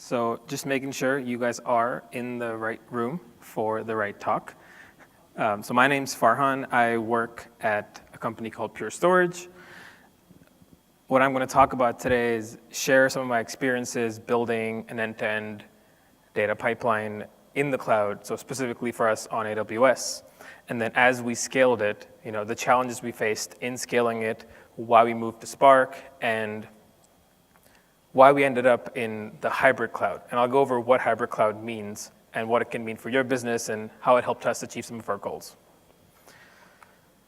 So just making sure you guys are in the right room for the right talk. So my name's Farhan. I work at a company called Pure Storage. What I'm going to talk about today is share some of my experiences building an end-to-end data pipeline in the cloud, so specifically for us on AWS. And then as we scaled it, the challenges we faced in scaling it, why we moved to Spark, and why we ended up in the hybrid cloud. And I'll go over what hybrid cloud means and what it can mean for your business and how it helped us achieve some of our goals.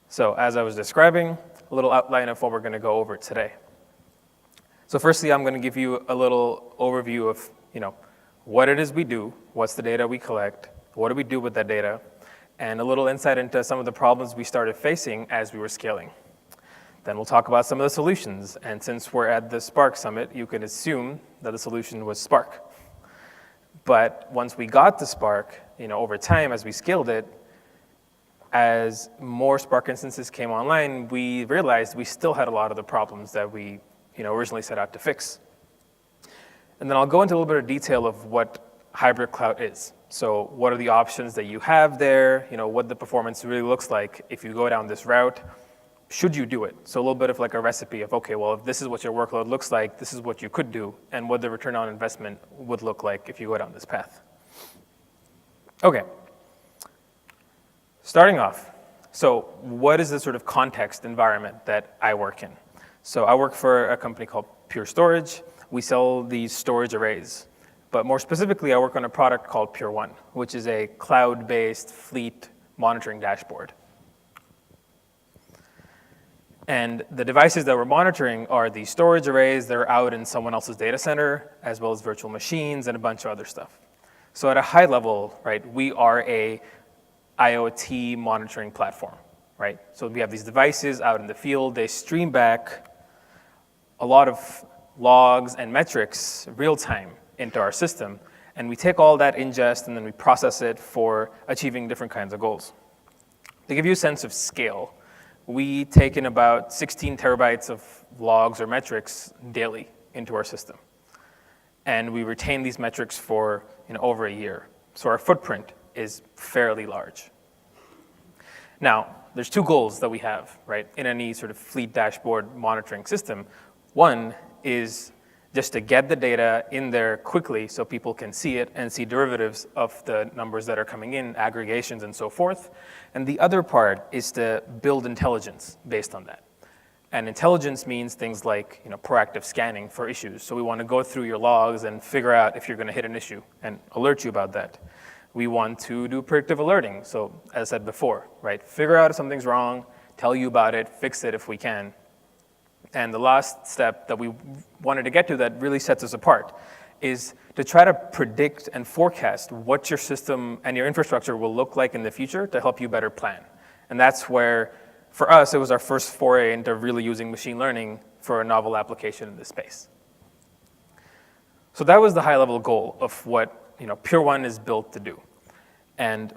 So as I was describing, a little outline of what we're going to go over today. So firstly, I'm going to give you a little overview of what it is we do, what's the data we collect, what do we do with that data, and a little insight into some of the problems we started facing as we were scaling. Then we'll talk about some of the solutions, and since we're at the Spark Summit, you can assume that the solution was Spark. But once we got to Spark, over time as we scaled it, as more Spark instances came online, we realized we still had a lot of the problems that we originally set out to fix. And then I'll go into a little bit of detail of what hybrid cloud is. So what are the options that you have there, what the performance really looks like if you go down this route. Should you do it? So a little bit of like a recipe of, okay, well, if this is what your workload looks like, this is what you could do, and what the return on investment would look like if you go down this path. Okay. Starting off, so what is the sort of context environment that I work in? So I work for a company called Pure Storage. We sell these storage arrays. But more specifically, I work on a product called Pure One, which is a cloud-based fleet monitoring dashboard. And the devices that we're monitoring are the storage arrays that are out in someone else's data center, as well as virtual machines and a bunch of other stuff. So at a high level, right, we are a IoT monitoring platform, right? So we have these devices out in the field. They stream back a lot of logs and metrics real time into our system. And we take all that ingest and then we process it for achieving different kinds of goals. To give you a sense of scale, we take in about 16 terabytes of logs or metrics daily into our system. And we retain these metrics for over a year. So our footprint is fairly large. Now, there's two goals that we have, right, in any sort of fleet dashboard monitoring system. One is just to get the data in there quickly so people can see it and see derivatives of the numbers that are coming in, aggregations and so forth. And the other part is to build intelligence based on that. And intelligence means things like proactive scanning for issues. So we want to go through your logs and figure out if you're going to hit an issue and alert you about that. We want to do predictive alerting. So as I said before, right, figure out if something's wrong, tell you about it, fix it if we can. And the last step that we wanted to get to that really sets us apart is to try to predict and forecast what your system and your infrastructure will look like in the future to help you better plan. And that's where, for us, it was our first foray into really using machine learning for a novel application in this space. So that was the high-level goal of what Pure One is built to do. And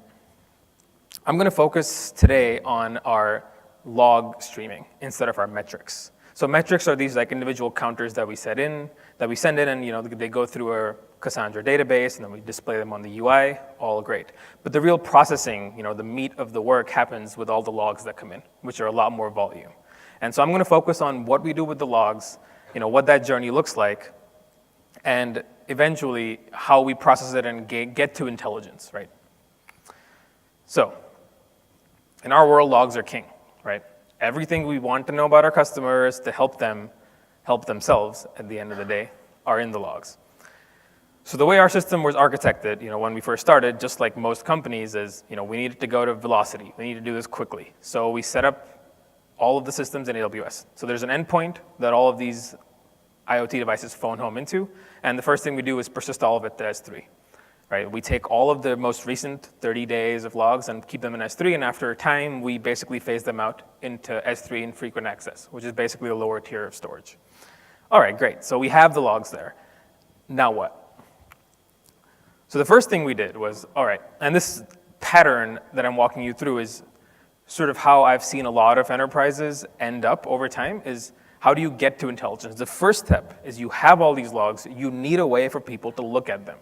I'm going to focus today on our log streaming instead of our metrics. So metrics are these like individual counters that we send in, and they go through our Cassandra database, and then we display them on the UI, all great. But the real processing, the meat of the work happens with all the logs that come in, which are a lot more volume. And so I'm going to focus on what we do with the logs, what that journey looks like, and eventually how we process it and get to intelligence, right? So in our world, logs are king, right? Everything we want to know about our customers to help them help themselves at the end of the day are in the logs. So the way our system was architected, when we first started, just like most companies, is we needed to go to velocity. We need to do this quickly. So we set up all of the systems in AWS. So there's an endpoint that all of these IoT devices phone home into, and the first thing we do is persist all of it to S3. Right? We take all of the most recent 30 days of logs and keep them in S3, and after a time, we basically phase them out into S3 in frequent access, which is basically a lower tier of storage. All right, great. So we have the logs there. Now what? So the first thing we did was, all right, and this pattern that I'm walking you through is sort of how I've seen a lot of enterprises end up over time, is how do you get to intelligence? The first step is you have all these logs. You need a way for people to look at them.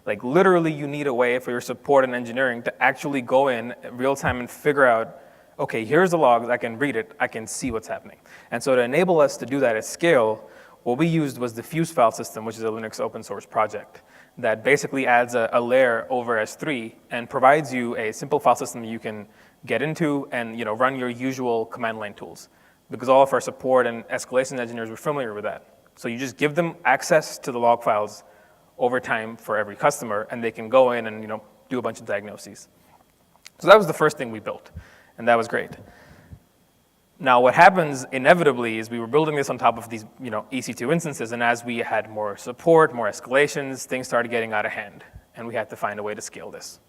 Like literally, you need a way for your support and engineering to actually go in real time and figure out, okay, here's the logs, I can read it, I can see what's happening. And so to enable us to do that at scale, what we used was the Fuse file system, which is a Linux open source project that basically adds a layer over S3 and provides you a simple file system that you can get into and run your usual command line tools. Because all of our support and escalation engineers were familiar with that. So you just give them access to the log files over time for every customer, and they can go in and do a bunch of diagnoses. So that was the first thing we built, and that was great. Now what happens inevitably is we were building this on top of these EC2 instances, and as we had more support, more escalations, things started getting out of hand, and we had to find a way to scale this.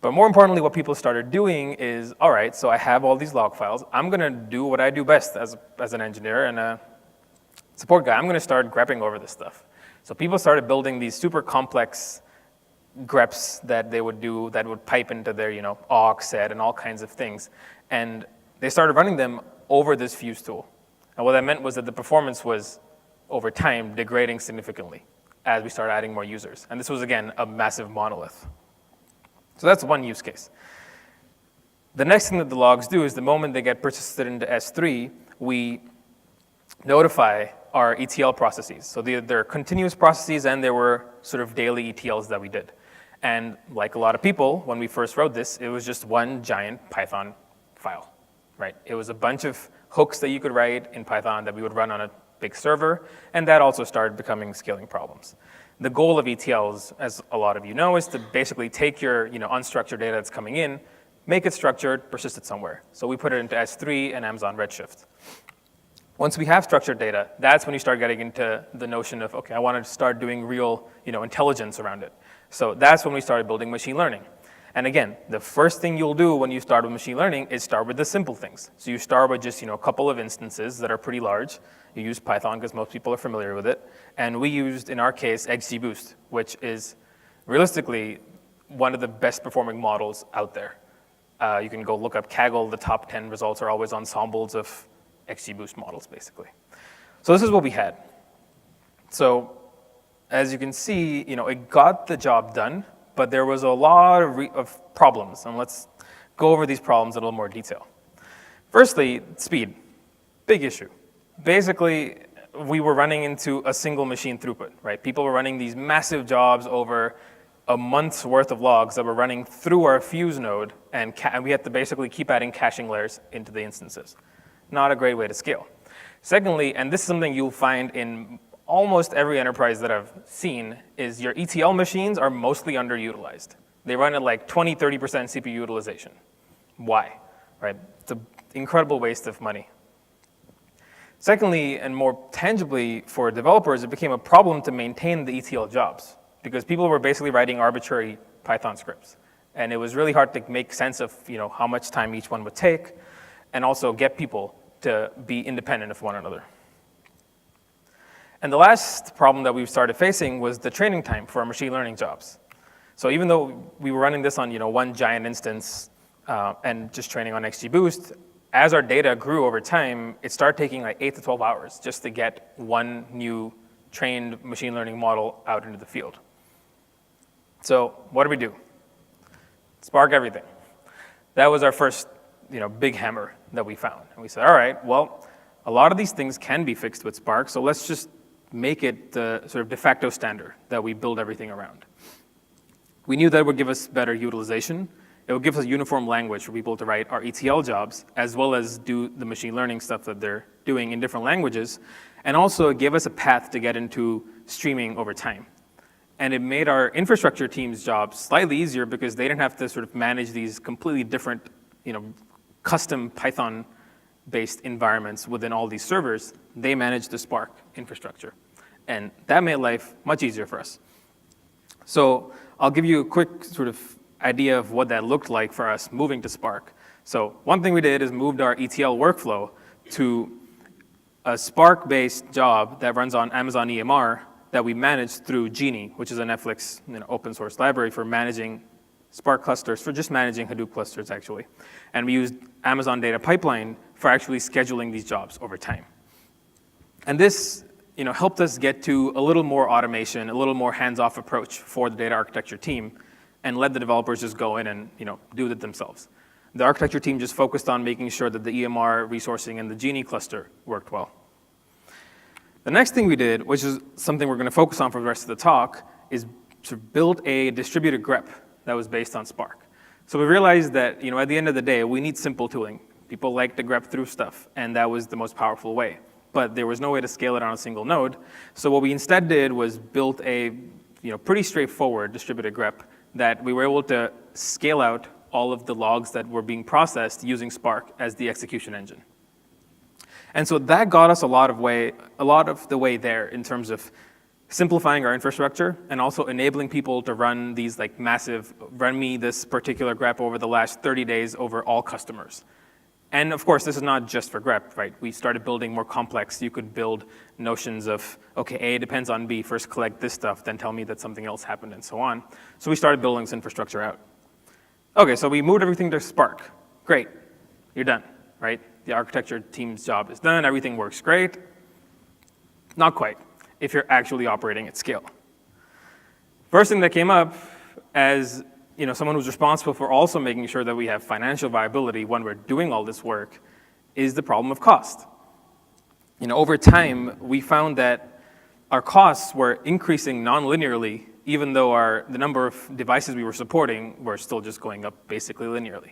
But more importantly, what people started doing is, all right, so I have all these log files. I'm going to do what I do best as an engineer and a support guy. I'm going to start grepping over this stuff. So people started building these super complex greps that they would do that would pipe into their aux set and all kinds of things. And they started running them over this Fuse tool. And what that meant was that the performance was, over time, degrading significantly as we started adding more users. And this was, again, a massive monolith. So that's one use case. The next thing that the logs do is the moment they get persisted into S3, we notify our ETL processes. So they're continuous processes, and there were sort of daily ETLs that we did. And like a lot of people, when we first wrote this, it was just one giant Python file, right? It was a bunch of hooks that you could write in Python that we would run on a big server, and that also started becoming scaling problems. The goal of ETLs, as a lot of you know, is to basically take your unstructured data that's coming in, make it structured, persist it somewhere. So we put it into S3 and Amazon Redshift. Once we have structured data, that's when you start getting into the notion of, okay, I want to start doing real intelligence around it. So that's when we started building machine learning. And again, the first thing you'll do when you start with machine learning is start with the simple things. So you start with just a couple of instances that are pretty large. You use Python because most people are familiar with it. And we used, in our case, XGBoost, which is realistically one of the best performing models out there. You can go look up Kaggle. The top 10 results are always ensembles of XGBoost models, basically. So this is what we had. So as you can see, it got the job done, but there was a lot of problems. And let's go over these problems in a little more detail. Firstly, speed, big issue. Basically, we were running into a single machine throughput, right? People were running these massive jobs over a month's worth of logs that were running through our Fuse node, and we had to basically keep adding caching layers into the instances. Not a great way to scale. Secondly, and this is something you'll find in almost every enterprise that I've seen, is your ETL machines are mostly underutilized. They run at like 20, 30% CPU utilization. Why? Right? It's an incredible waste of money. Secondly, and more tangibly for developers, it became a problem to maintain the ETL jobs because people were basically writing arbitrary Python scripts. And it was really hard to make sense of how much time each one would take and also get people to be independent of one another. And the last problem that we started facing was the training time for our machine learning jobs. So even though we were running this on one giant instance and just training on XGBoost, as our data grew over time, it started taking like 8 to 12 hours just to get one new trained machine learning model out into the field. So what do we do? Spark everything. That was our first big hammer that we found. And we said, all right, well, a lot of these things can be fixed with Spark, so let's just make it the sort of de facto standard that we build everything around. We knew that would give us better utilization. It would give us a uniform language for people to write our ETL jobs, as well as do the machine learning stuff that they're doing in different languages. And also it gave us a path to get into streaming over time. And it made our infrastructure team's job slightly easier because they didn't have to sort of manage these completely different, custom Python-based environments within all these servers. They managed the Spark infrastructure. And that made life much easier for us. So I'll give you a quick sort of idea of what that looked like for us moving to Spark. So one thing we did is moved our ETL workflow to a Spark-based job that runs on Amazon EMR that we managed through Genie, which is a Netflix open source library for managing Spark clusters, for just managing Hadoop clusters, actually. And we used Amazon Data Pipeline for actually scheduling these jobs over time. And this helped us get to a little more automation, a little more hands-off approach for the data architecture team, and let the developers just go in and do it themselves. The architecture team just focused on making sure that the EMR resourcing and the Genie cluster worked well. The next thing we did, which is something we're going to focus on for the rest of the talk, is to build a distributed grep that was based on Spark. So we realized that at the end of the day, we need simple tooling. People like to grep through stuff, and that was the most powerful way. But there was no way to scale it on a single node. So what we instead did was built a pretty straightforward distributed grep that we were able to scale out all of the logs that were being processed using Spark as the execution engine. And so that got us a lot of the way there in terms of simplifying our infrastructure and also enabling people to run these massive, run me this particular grep over the last 30 days over all customers. And of course, this is not just for grep, right? We started building more complex. You could build notions of, okay, A depends on B. First collect this stuff, then tell me that something else happened, and so on. So we started building this infrastructure out. Okay, so we moved everything to Spark. Great, you're done, right? The architecture team's job is done. Everything works great. Not quite, if you're actually operating at scale. First thing that came up as someone who's responsible for also making sure that we have financial viability when we're doing all this work is the problem of cost. Over time, we found that our costs were increasing non-linearly, even though the number of devices we were supporting were still just going up basically linearly.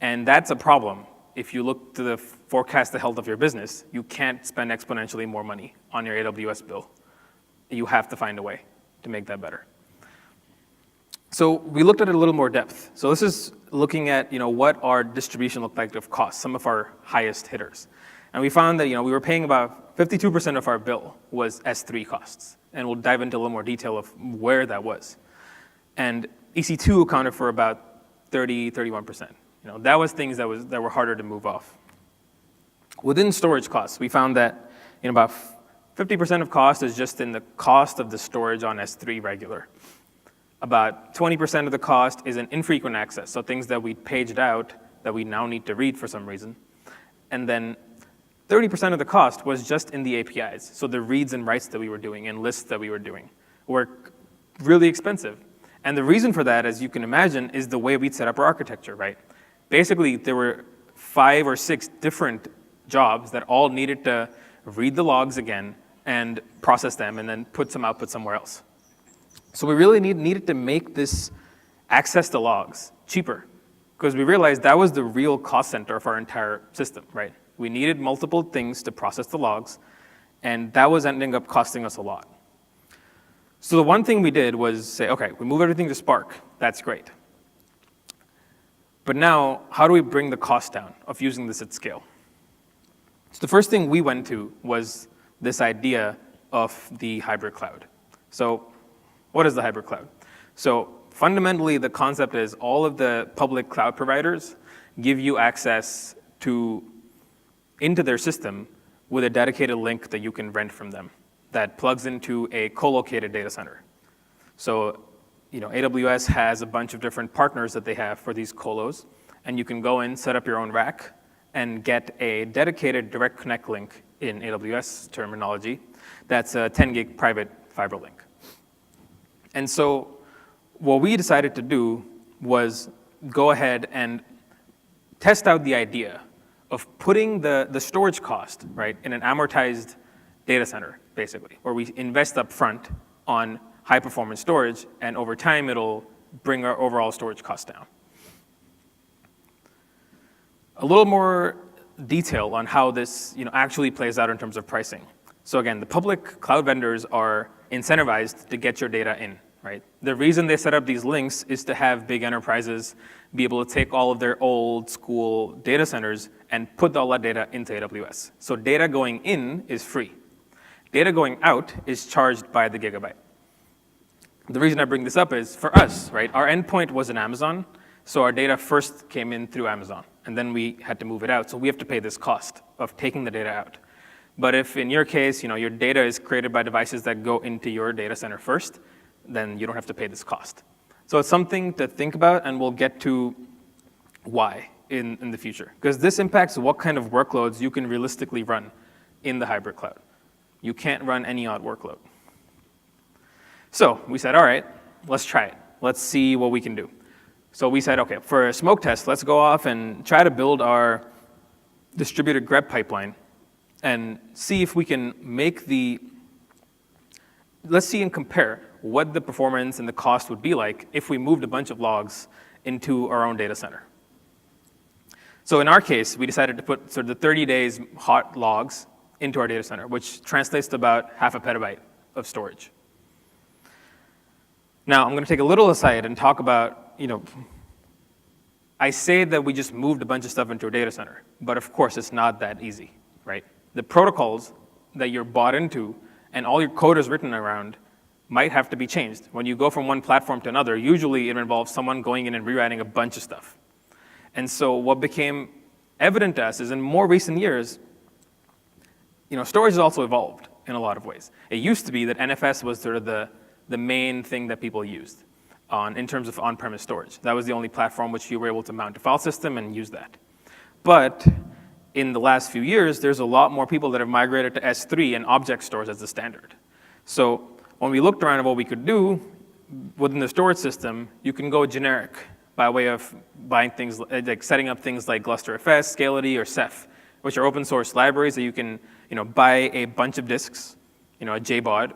And that's a problem. If you look to the forecast the health of your business, you can't spend exponentially more money on your AWS bill. You have to find a way to make that better. So we looked at it a little more depth. So this is looking at what our distribution looked like of costs, some of our highest hitters. And we found that we were paying about 52% of our bill was S3 costs. And we'll dive into a little more detail of where that was. And EC2 accounted for about 31%. That was things that were harder to move off. Within storage costs, we found that about 50% of cost is just in the cost of the storage on S3 regular. About 20% of the cost is in infrequent access, so things that we paged out that we now need to read for some reason. And then 30% of the cost was just in the APIs, so the reads and writes that we were doing and lists that we were doing were really expensive. And the reason for that, as you can imagine, is the way we'd set up our architecture, right? Basically, there were 5 or 6 different jobs that all needed to read the logs again and process them and then put some output somewhere else. So we really needed to make this access to logs cheaper because we realized that was the real cost center of our entire system, right? We needed multiple things to process the logs, and that was ending up costing us a lot. So the one thing we did was say, okay, we move everything to Spark. That's great. But now, how do we bring the cost down of using this at scale? So the first thing we went to was this idea of the hybrid cloud. So what is the hybrid cloud? So fundamentally, the concept is all of the public cloud providers give you access into their system with a dedicated link that you can rent from them that plugs into a co-located data center. So AWS has a bunch of different partners that they have for these colos, and you can go in, set up your own rack, and get a dedicated direct connect link in AWS terminology that's a 10 gig private fiber link. And so what we decided to do was go ahead and test out the idea of putting the storage cost, right, in an amortized data center, basically, where we invest up front on high performance storage, and over time it'll bring our overall storage costs down. A little more detail on how this actually plays out in terms of pricing. So again, the public cloud vendors are incentivized to get your data in, right? The reason they set up these links is to have big enterprises be able to take all of their old school data centers and put all that data into AWS. So data going in is free. Data going out is charged by the gigabyte. The reason I bring this up is for us, right? Our endpoint was in Amazon, so our data first came in through Amazon, and then we had to move it out. So we have to pay this cost of taking the data out. But if in your case, your data is created by devices that go into your data center first, then you don't have to pay this cost. So it's something to think about, and we'll get to why in the future. Because this impacts what kind of workloads you can realistically run in the hybrid cloud. You can't run any odd workload. So we said, all right, let's try it. Let's see what we can do. So we said, okay, for a smoke test, let's go off and try to build our distributed grep pipeline and see if we can let's see and compare what the performance and the cost would be like if we moved a bunch of logs into our own data center. So in our case, we decided to put sort of the 30 days hot logs into our data center, which translates to about half a petabyte of storage. Now, I'm going to take a little aside and talk about, I say that we just moved a bunch of stuff into a data center, but of course it's not that easy, right? The protocols that you're bought into and all your code is written around might have to be changed. When you go from one platform to another, usually it involves someone going in and rewriting a bunch of stuff. And so what became evident to us is in more recent years, storage has also evolved in a lot of ways. It used to be that NFS was sort of the main thing that people used in terms of on-premise storage. That was the only platform which you were able to mount a file system and use that. But in the last few years, there's a lot more people that have migrated to S3 and object stores as the standard. So when we looked around at what we could do within the storage system, you can go generic by way of buying things like setting up things like GlusterFS, Scality, or Ceph, which are open source libraries that you can buy a bunch of disks, a JBOD,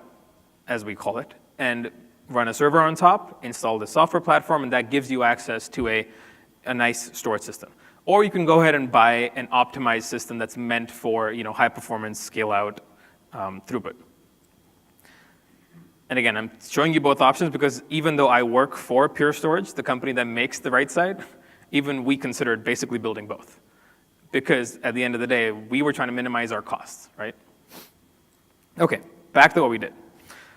as we call it, and run a server on top, install the software platform, and that gives you access to a nice storage system. Or you can go ahead and buy an optimized system that's meant for high performance, scale out throughput. And again, I'm showing you both options because even though I work for Pure Storage, the company that makes the right side, even we considered basically building both. Because at the end of the day, we were trying to minimize our costs, right? Okay, back to what we did.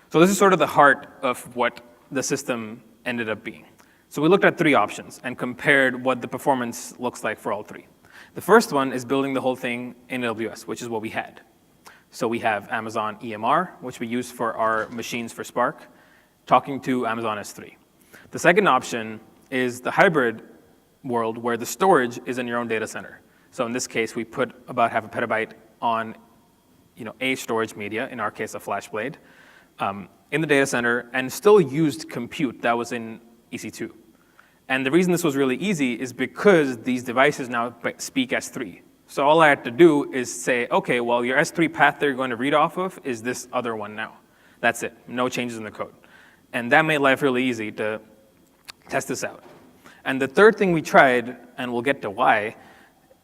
So this is sort of the heart of what the system ended up being. So we looked at three options and compared what the performance looks like for all three. The first one is building the whole thing in AWS, which is what we had. So we have Amazon EMR, which we use for our machines for Spark, talking to Amazon S3. The second option is the hybrid world where the storage is in your own data center. So in this case, we put about half a petabyte on a storage media, in our case a FlashBlade, in the data center and still used compute that was in EC2. And the reason this was really easy is because these devices now speak S3. So all I had to do is say, okay, well, your S3 path that you're going to read off of is this other one now. That's it, no changes in the code. And that made life really easy to test this out. And the third thing we tried, and we'll get to why,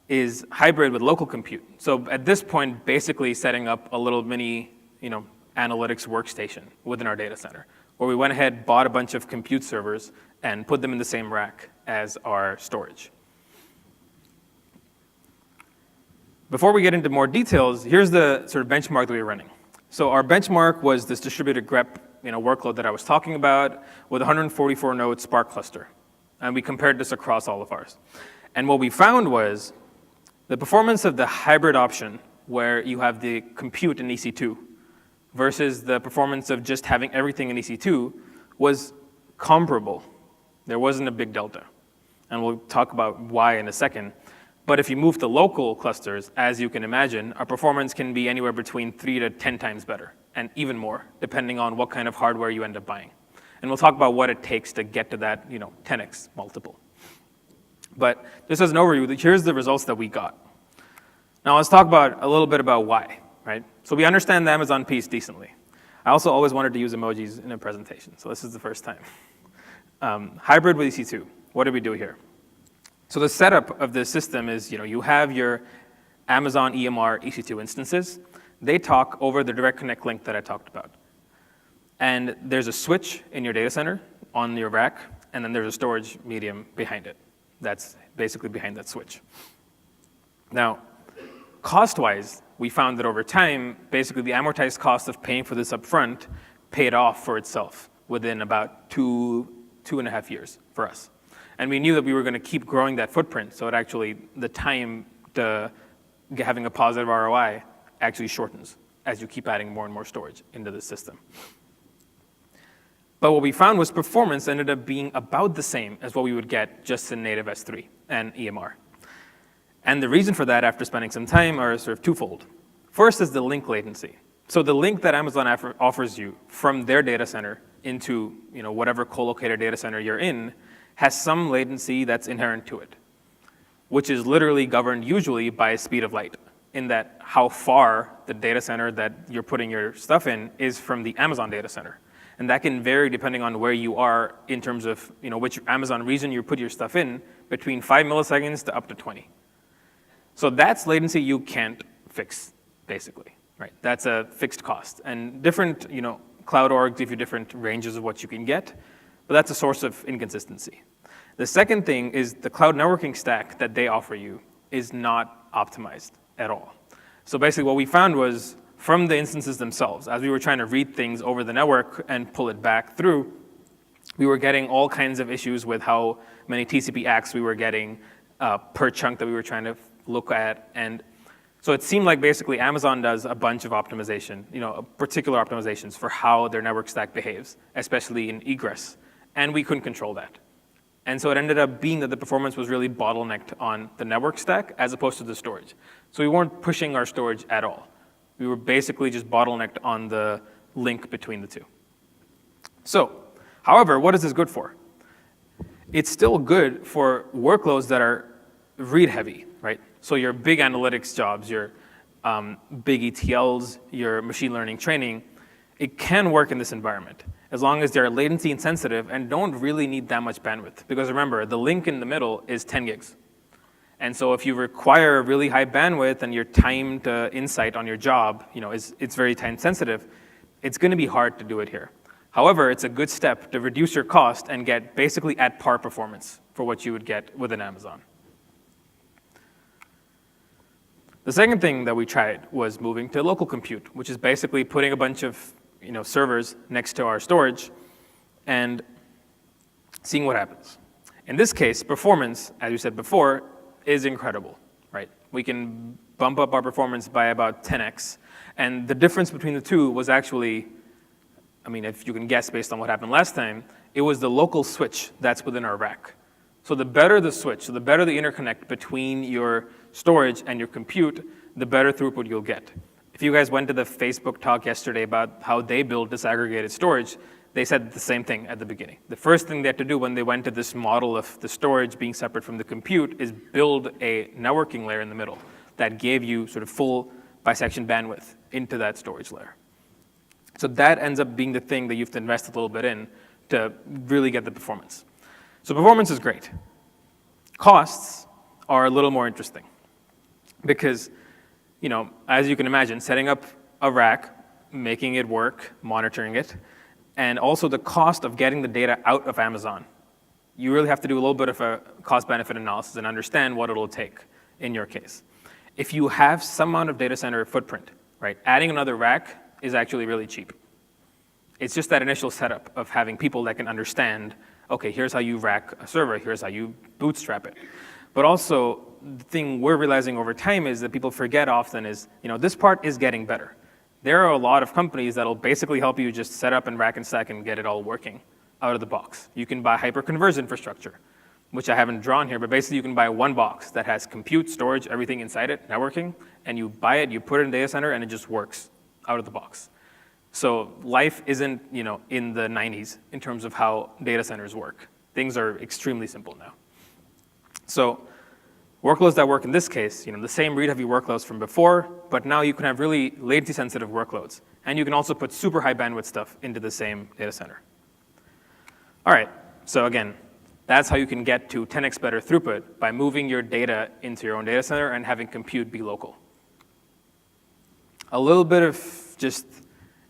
is hybrid with local compute. So at this point, basically setting up a little mini, analytics workstation within our data center, where we went ahead, bought a bunch of compute servers, and put them in the same rack as our storage. Before we get into more details, here's the sort of benchmark that we were running. So our benchmark was this distributed grep workload that I was talking about with 144 node Spark cluster. And we compared this across all of ours. And what we found was the performance of the hybrid option, where you have the compute in EC2, versus the performance of just having everything in EC2 was comparable. There wasn't a big delta. And we'll talk about why in a second. But if you move to local clusters, as you can imagine, our performance can be anywhere between 3 to 10 times better, and even more, depending on what kind of hardware you end up buying. And we'll talk about what it takes to get to that 10x multiple. But just as an overview, here's the results that we got. Now let's talk about a little bit about why, right? So we understand the Amazon piece decently. I also always wanted to use emojis in a presentation, so this is the first time. Hybrid with EC2, what did we do here? So the setup of this system is, you have your Amazon EMR EC2 instances. They talk over the direct connect link that I talked about. And there's a switch in your data center on your rack, and then there's a storage medium behind it. That's basically behind that switch. Now, cost-wise, we found that over time, basically the amortized cost of paying for this upfront paid off for itself within about 2.5 years for us. And we knew that we were going to keep growing that footprint, so the time to having a positive ROI actually shortens as you keep adding more and more storage into the system. But what we found was performance ended up being about the same as what we would get just in native S3 and EMR. And the reason for that, after spending some time, are sort of twofold. First is the link latency. So the link that Amazon offers you from their data center into whatever co-located data center you're in has some latency that's inherent to it, which is literally governed usually by speed of light, in that how far the data center that you're putting your stuff in is from the Amazon data center. And that can vary depending on where you are in terms of which Amazon region you put your stuff in, between 5 milliseconds to up to 20. So that's latency you can't fix, basically, right? That's a fixed cost. And different cloud orgs give you different ranges of what you can get, but that's a source of inconsistency. The second thing is the cloud networking stack that they offer you is not optimized at all. So basically what we found was from the instances themselves, as we were trying to read things over the network and pull it back through, we were getting all kinds of issues with how many TCP ACKs we were getting per chunk that we were trying to look at. And so it seemed like basically Amazon does a bunch of optimization, particular optimizations for how their network stack behaves, especially in egress. And we couldn't control that. And so it ended up being that the performance was really bottlenecked on the network stack as opposed to the storage. So we weren't pushing our storage at all. We were basically just bottlenecked on the link between the two. So, however, what is this good for? It's still good for workloads that are read heavy, right? So your big analytics jobs, your big ETLs, your machine learning training, it can work in this environment as long as they're latency insensitive and don't really need that much bandwidth. Because remember, the link in the middle is 10 gigs. And so if you require really high bandwidth and your time to insight on your job, it's very time sensitive, it's gonna be hard to do it here. However, it's a good step to reduce your cost and get basically at par performance for what you would get within Amazon. The second thing that we tried was moving to local compute, which is basically putting a bunch of servers next to our storage and seeing what happens. In this case, performance, as you said before, is incredible, right? We can bump up our performance by about 10x. And the difference between the two was actually, if you can guess based on what happened last time, it was the local switch that's within our rack. So the better the switch, so the better the interconnect between your storage and your compute, the better throughput you'll get. If you guys went to the Facebook talk yesterday about how they build disaggregated storage, they said the same thing at the beginning. The first thing they had to do when they went to this model of the storage being separate from the compute is build a networking layer in the middle that gave you sort of full bisection bandwidth into that storage layer. So that ends up being the thing that you have to invest a little bit in to really get the performance. So performance is great. Costs are a little more interesting because, as you can imagine, setting up a rack, making it work, monitoring it, and also the cost of getting the data out of Amazon. You really have to do a little bit of a cost-benefit analysis and understand what it'll take in your case. If you have some amount of data center footprint, right, adding another rack is actually really cheap. It's just that initial setup of having people that can understand, okay, here's how you rack a server, here's how you bootstrap it. But also, the thing we're realizing over time is that people forget often is, this part is getting better. There are a lot of companies that'll basically help you just set up and rack and stack and get it all working out of the box. You can buy hyper-converged infrastructure, which I haven't drawn here, but basically you can buy one box that has compute, storage, everything inside it, networking, and you buy it, you put it in a data center, and it just works out of the box. So life isn't, in the 90s in terms of how data centers work. Things are extremely simple now. So workloads that work in this case, the same read-heavy workloads from before, but now you can have really latency-sensitive workloads. And you can also put super high bandwidth stuff into the same data center. All right, so again, that's how you can get to 10x better throughput by moving your data into your own data center and having compute be local. A little bit of just,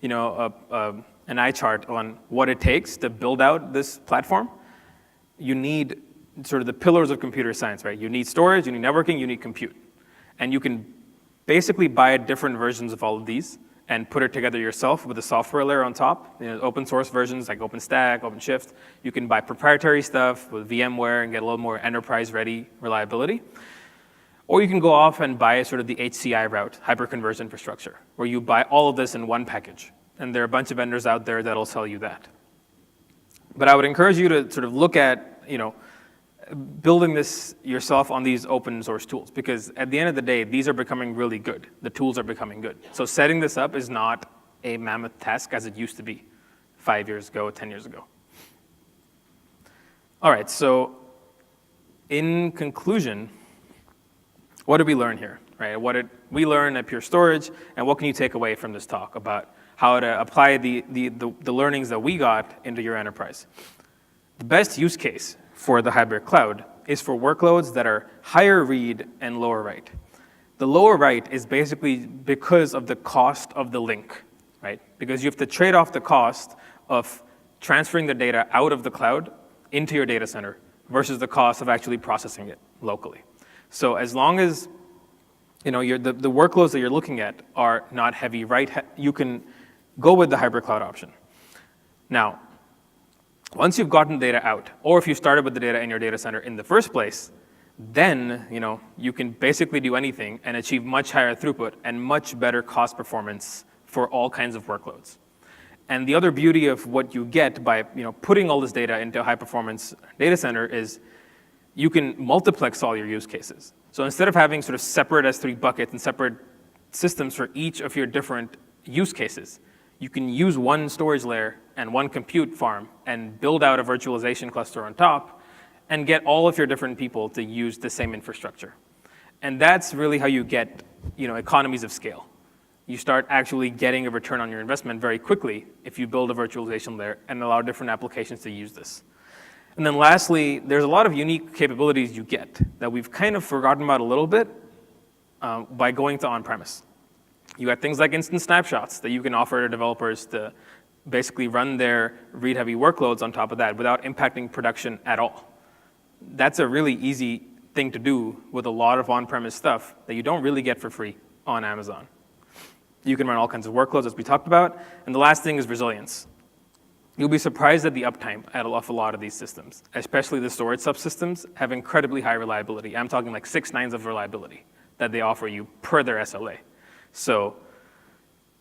an eye chart on what it takes to build out this platform. You need sort of the pillars of computer science, right? You need storage, you need networking, you need compute. And you can basically buy different versions of all of these and put it together yourself with a software layer on top. Open source versions like OpenStack, OpenShift. You can buy proprietary stuff with VMware and get a little more enterprise-ready reliability. Or you can go off and buy sort of the HCI route, hyper-converged infrastructure, where you buy all of this in one package. And there are a bunch of vendors out there that'll sell you that. But I would encourage you to sort of look at, building this yourself on these open source tools, because at the end of the day, these are becoming really good. The tools are becoming good. So setting this up is not a mammoth task as it used to be 5 years ago, 10 years ago. All right, so in conclusion, what did we learn here, right? What did we learn at Pure Storage, and what can you take away from this talk about how to apply the learnings that we got into your enterprise? The best use case for the hybrid cloud is for workloads that are higher read and lower write. The lower write is basically because of the cost of the link, right? Because you have to trade off the cost of transferring the data out of the cloud into your data center versus the cost of actually processing it locally. So as long as the workloads that you're looking at are not heavy write, you can go with the hybrid cloud option. Now, once you've gotten data out, or if you started with the data in your data center in the first place, then you can basically do anything and achieve much higher throughput and much better cost performance for all kinds of workloads. And the other beauty of what you get by putting all this data into a high-performance data center is you can multiplex all your use cases. So instead of having sort of separate S3 buckets and separate systems for each of your different use cases, you can use one storage layer and one compute farm and build out a virtualization cluster on top and get all of your different people to use the same infrastructure. And that's really how you get economies of scale. You start actually getting a return on your investment very quickly if you build a virtualization layer and allow different applications to use this. And then lastly, there's a lot of unique capabilities you get that we've kind of forgotten about a little bit by going to on-premise. You got things like instant snapshots that you can offer to developers to basically run their read-heavy workloads on top of that without impacting production at all. That's a really easy thing to do with a lot of on-premise stuff that you don't really get for free on Amazon. You can run all kinds of workloads, as we talked about. And the last thing is resilience. You'll be surprised at the uptime of a lot of these systems, especially the storage subsystems have incredibly high reliability. I'm talking like 6 nines of reliability that they offer you per their SLA. So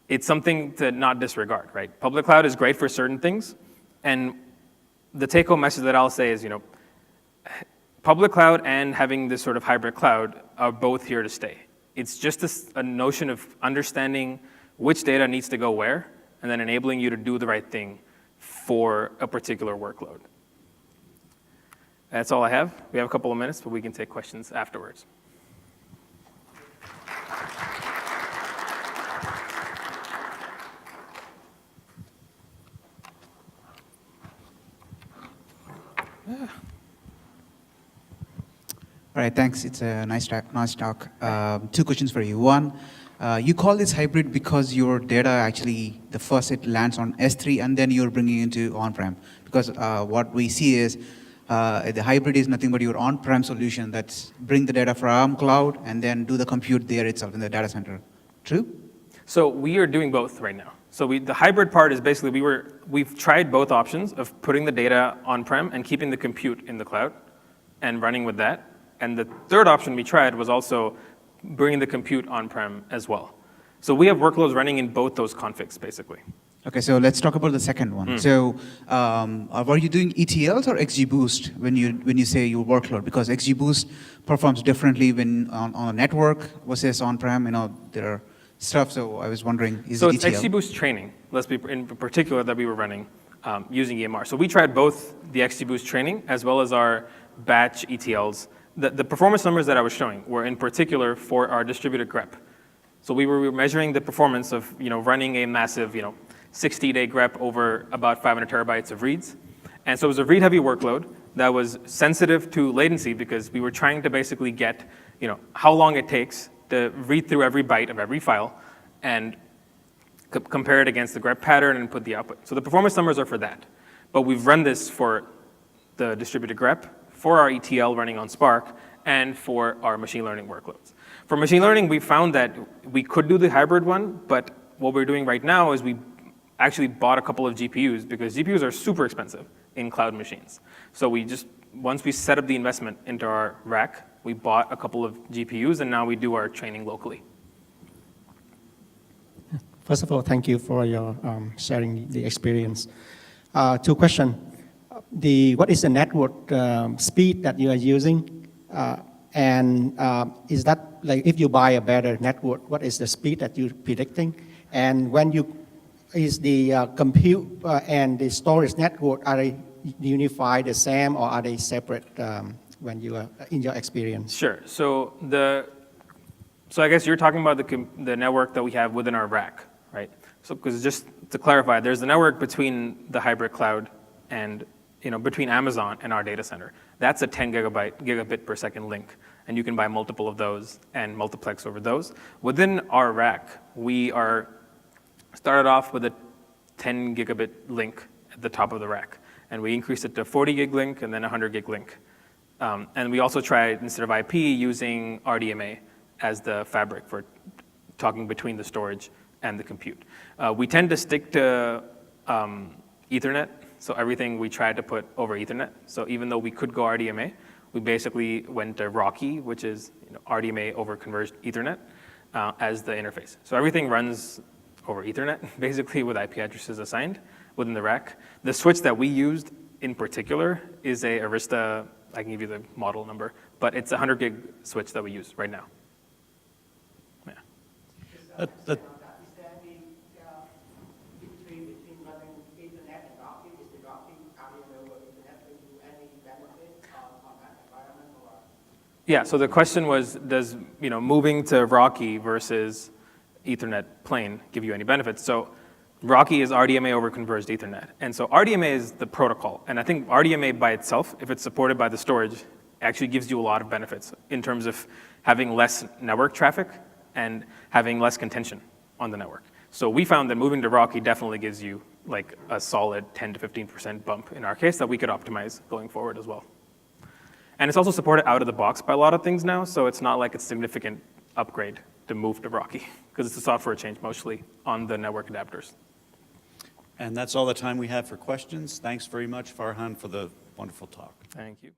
it's something to not disregard, right? Public cloud is great for certain things. And the take-home message that I'll say is, public cloud and having this sort of hybrid cloud are both here to stay. It's just a notion of understanding which data needs to go where and then enabling you to do the right thing for a particular workload. That's all I have. We have a couple of minutes, but we can take questions afterwards. All right, thanks. It's a nice talk. 2 questions for you. One, you call this hybrid because your data actually, the first it lands on S3 and then you're bringing it into on-prem. Because what we see is the hybrid is nothing but your on-prem solution that's bring the data from cloud and then do the compute there itself in the data center. True? So we are doing both right now. So the hybrid part is basically we've tried both options of putting the data on-prem and keeping the compute in the cloud and running with that. And the third option we tried was also bringing the compute on-prem as well. So we have workloads running in both those configs, basically. Okay, so let's talk about the second one. So were you doing ETLs or XGBoost when you say your workload? Because XGBoost performs differently when on a network versus on-prem, there are stuff. So I was wondering, is it ETL? So it's XGBoost training, let's be in particular, that we were running using EMR. So we tried both the XGBoost training as well as our batch ETLs. The performance numbers that I was showing were in particular for our distributed grep. So we were measuring the performance of running a massive 60-day grep over about 500 terabytes of reads. And so it was a read-heavy workload that was sensitive to latency because we were trying to basically get how long it takes to read through every byte of every file and compare it against the grep pattern and put the output. So the performance numbers are for that. But we've run this for the distributed grep, for our ETL running on Spark, and for our machine learning workloads. For machine learning, we found that we could do the hybrid one, but what we're doing right now is we actually bought a couple of GPUs because GPUs are super expensive in cloud machines. So once we set up the investment into our rack, we bought a couple of GPUs, and now we do our training locally. First of all, thank you for your sharing the experience. 2 questions. what is the network speed that you are using? And is that, like, if you buy a better network, what is the speed that you're predicting? And when is the compute and the storage network, are they unified the same, or are they separate when you are in your experience? Sure. So I guess you're talking about the network that we have within our rack, right? So because just to clarify, there's the network between the hybrid cloud and between Amazon and our data center. That's a 10 gigabit per second link, and you can buy multiple of those and multiplex over those. Within our rack, we are started off with a 10 gigabit link at the top of the rack, and we increased it to 40 gig link and then 100 gig link. And we also tried, instead of IP, using RDMA as the fabric for talking between the storage and the compute. We tend to stick to Ethernet, so everything we tried to put over Ethernet. So even though we could go RDMA, we basically went to RoCE, which is RDMA over converged Ethernet, as the interface. So everything runs over Ethernet, basically, with IP addresses assigned within the rack. The switch that we used in particular is a Arista, I can give you the model number, but it's a 100 gig switch that we use right now. Yeah. Uh, uh, Yeah, so the question was, does moving to RoCE versus Ethernet plain give you any benefits? So RoCE is RDMA over converged Ethernet. And so RDMA is the protocol. And I think RDMA by itself, if it's supported by the storage, actually gives you a lot of benefits in terms of having less network traffic and having less contention on the network. So we found that moving to RoCE definitely gives you like a solid 10 to 15% bump in our case that we could optimize going forward as well. And it's also supported out of the box by a lot of things now, so it's not like a significant upgrade to move to RoCE, because it's a software change mostly on the network adapters. And that's all the time we have for questions. Thanks very much, Farhan, for the wonderful talk. Thank you.